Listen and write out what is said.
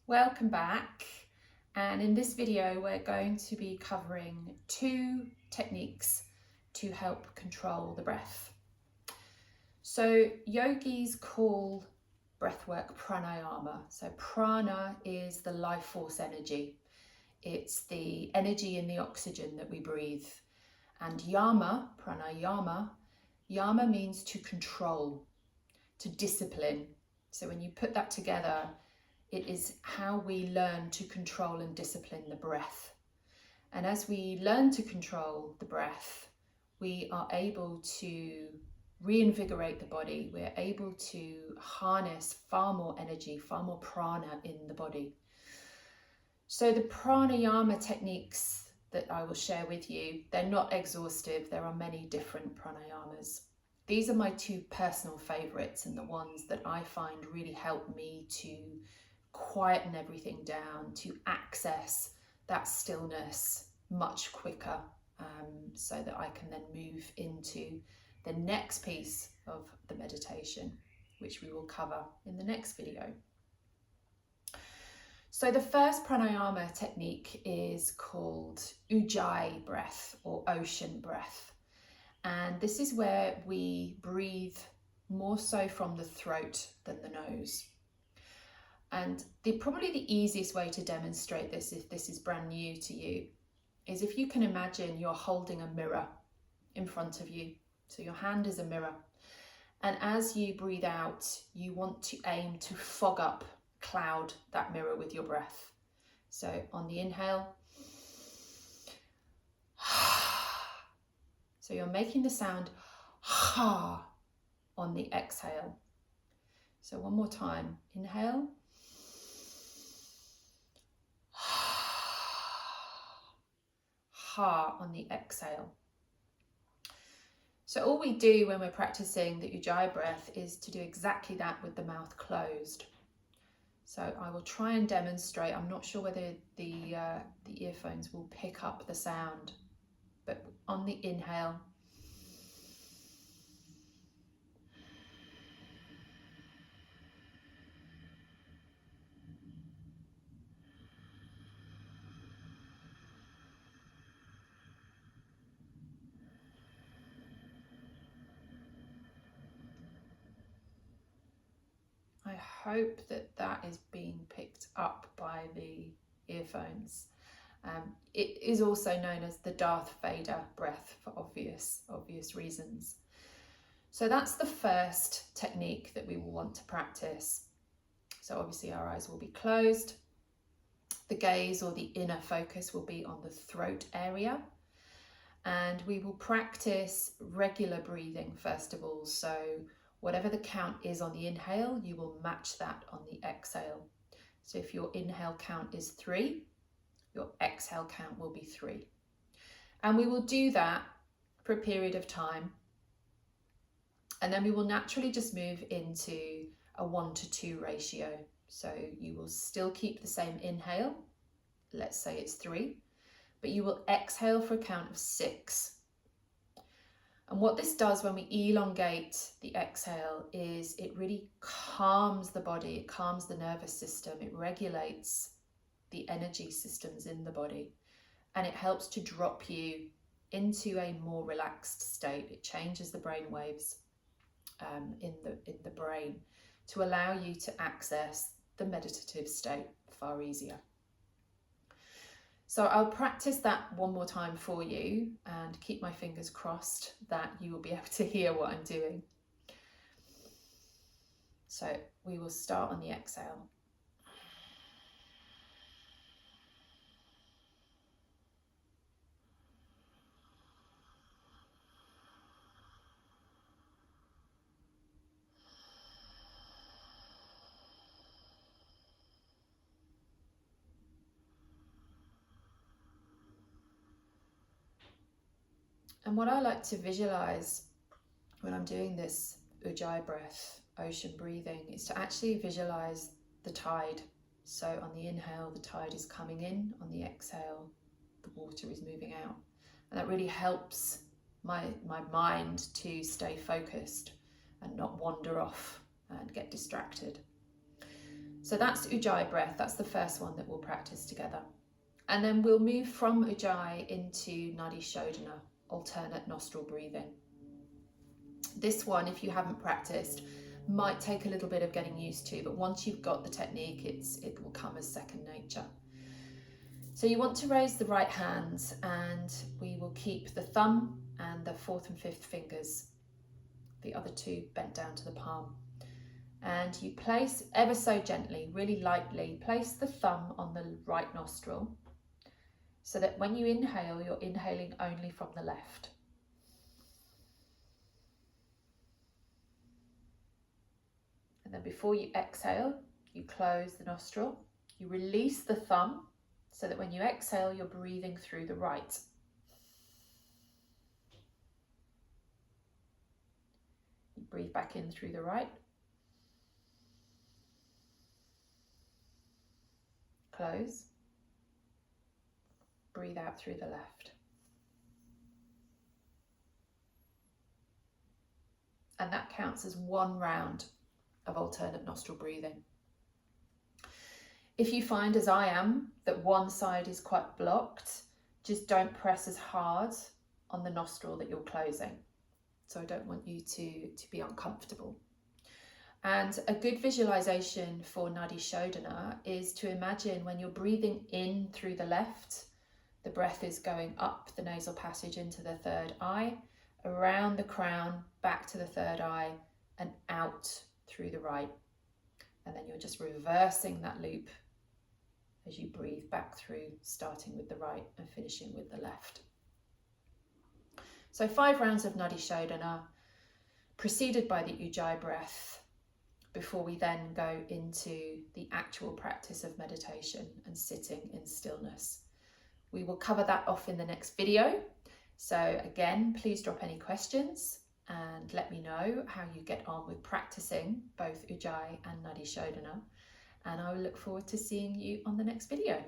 Welcome back, and in this video we're going to be covering 2 techniques to help control the breath. So yogis call breathwork pranayama. So prana is the life force energy. It's the energy in the oxygen that we breathe. And yama, pranayama, yama means to control, to discipline. So when you put that together, it is how we learn to control and discipline the breath. And as we learn to control the breath, we are able to reinvigorate the body. We're able to harness far more energy, far more prana in the body. So the pranayama techniques that I will share with you, they're not exhaustive. There are many different pranayamas. These are my 2 personal favorites and the ones that I find really help me to quieten everything down, to access that stillness much quicker, so that I can then move into the next piece of the meditation, which we will cover in the next video. So the first pranayama technique is called Ujjayi breath or ocean breath. And this is where we breathe more so from the throat than the nose. And probably the easiest way to demonstrate this, if this is brand new to you, is if you can imagine you're holding a mirror in front of you. So your hand is a mirror. And as you breathe out, you want to aim to fog up, cloud that mirror with your breath. So on the inhale, so you're making the sound ha on the exhale. So one more time, inhale. Ha on the exhale. So all we do when we're practicing the Ujjayi breath is to do exactly that with the mouth closed. So I will try and demonstrate. I'm not sure whether the earphones will pick up the sound, but on the inhale, I hope that is being picked up by the earphones. It is also known as the Darth Vader breath for obvious reasons. So that's the first technique that we will want to practice. So obviously our eyes will be closed. The gaze or the inner focus will be on the throat area. And we will practice regular breathing first of all. So whatever the count is on the inhale, you will match that on the exhale. So if your inhale count is 3, your exhale count will be 3. And we will do that for a period of time. And then we will naturally just move into a 1-to-2 ratio. So you will still keep the same inhale. Let's say it's 3, but you will exhale for a count of 6. And what this does when we elongate the exhale is it really calms the body, it calms the nervous system, it regulates the energy systems in the body, and it helps to drop you into a more relaxed state. It changes the brain waves in the brain to allow you to access the meditative state far easier. So I'll practice that one more time for you and keep my fingers crossed that you will be able to hear what I'm doing. So we will start on the exhale. And what I like to visualize when I'm doing this Ujjayi breath, ocean breathing, is to actually visualize the tide. So on the inhale, the tide is coming in. On the exhale, the water is moving out. And that really helps my mind to stay focused and not wander off and get distracted. So that's Ujjayi breath. That's the first one that we'll practice together. And then we'll move from Ujjayi into Nadi Shodhana, alternate nostril breathing. This one, if you haven't practiced, might take a little bit of getting used to, but once you've got the technique, it will come as second nature. So you want to raise the right hand, and we will keep the thumb and the fourth and fifth fingers, the other two bent down to the palm. And you place ever so gently, really lightly, place the thumb on the right nostril so that when you inhale, you're inhaling only from the left. And then before you exhale, you close the nostril, you release the thumb so that when you exhale, you're breathing through the right. You breathe back in through the right. Close. Breathe out through the left. And that counts as one round of alternate nostril breathing. If you find, as I am, that one side is quite blocked, just don't press as hard on the nostril that you're closing. So I don't want you to be uncomfortable. And a good visualization for Nadi Shodhana is to imagine when you're breathing in through the left, the breath is going up the nasal passage into the third eye, around the crown, back to the third eye, and out through the right. And then you're just reversing that loop as you breathe back through, starting with the right and finishing with the left. So 5 rounds of Nadi Shodhana, preceded by the Ujjayi breath, before we then go into the actual practice of meditation and sitting in stillness. We will cover that off in the next video. So again, please drop any questions and let me know how you get on with practicing both Ujjayi and Nadi Shodhana. And I will look forward to seeing you on the next video.